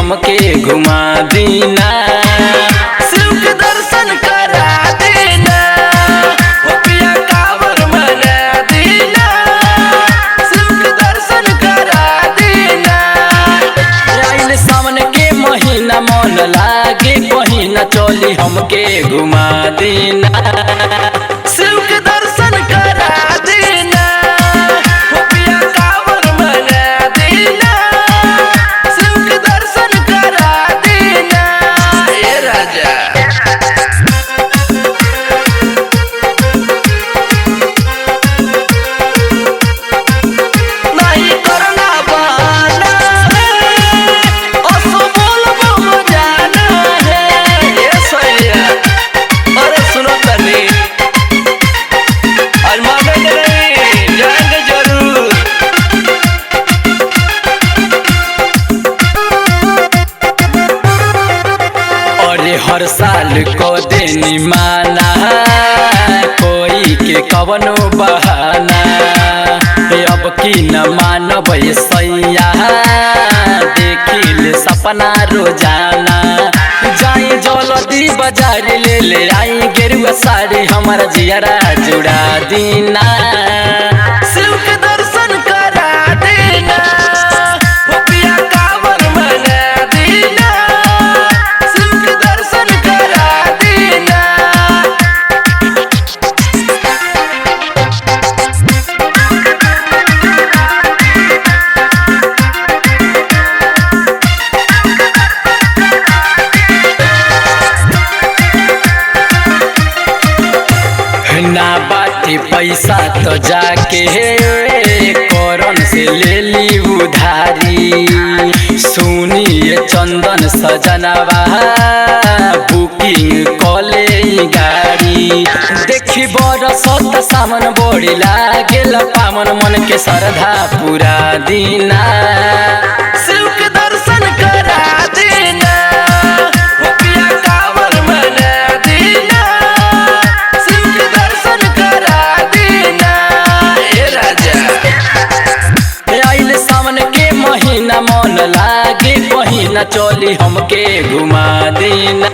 हमके घुमा दीना। शिव के दर्शन करा देना, हो पिया कांवर मना देना। शिव के दर्शन करा देना। आइल सावन के महीना मन लागे कहीं न चली हमके घुमा देना। शिव के दर्शन करा देना, हो पिया कांवर मना देना। शिव के दर्शन करा देना ए राजा। नहीं करना बहाना है, असो बोलबो मजाना है। ये सैया अरे सुनो तनी, आज मानेंगे नहीं, जाएंगे जरूर। अरे हर साल को देनी माना, कोई के कवनो बहाना। अब की न मानब सैया, देखिल सपना रोजाना। जाई जल्दी बाजार ले ले आई गेरुआ साड़ी, हमारा जियारा जुड़ा दीना। शिव के दर्शन करा देना, हो पिया कांवर मना देना। शिव के दर्शन करा देना। ना बाटे पैसा तो जाके करन से ले ली उधारी। सुनिए चंदन सजनवा, बुकिंग कले गाड़ी। देखी बरसत सामन बड़ी लागेल पावन, मन के श्रद्धा पूरा दीना। शिव के दर्शन करा देना, हो पिया कांवर मना देना। शिव के दर्शन करा देना ए राजा। आइल सावन के महीना मन लागे कहीं न चली हमके घुमा देना।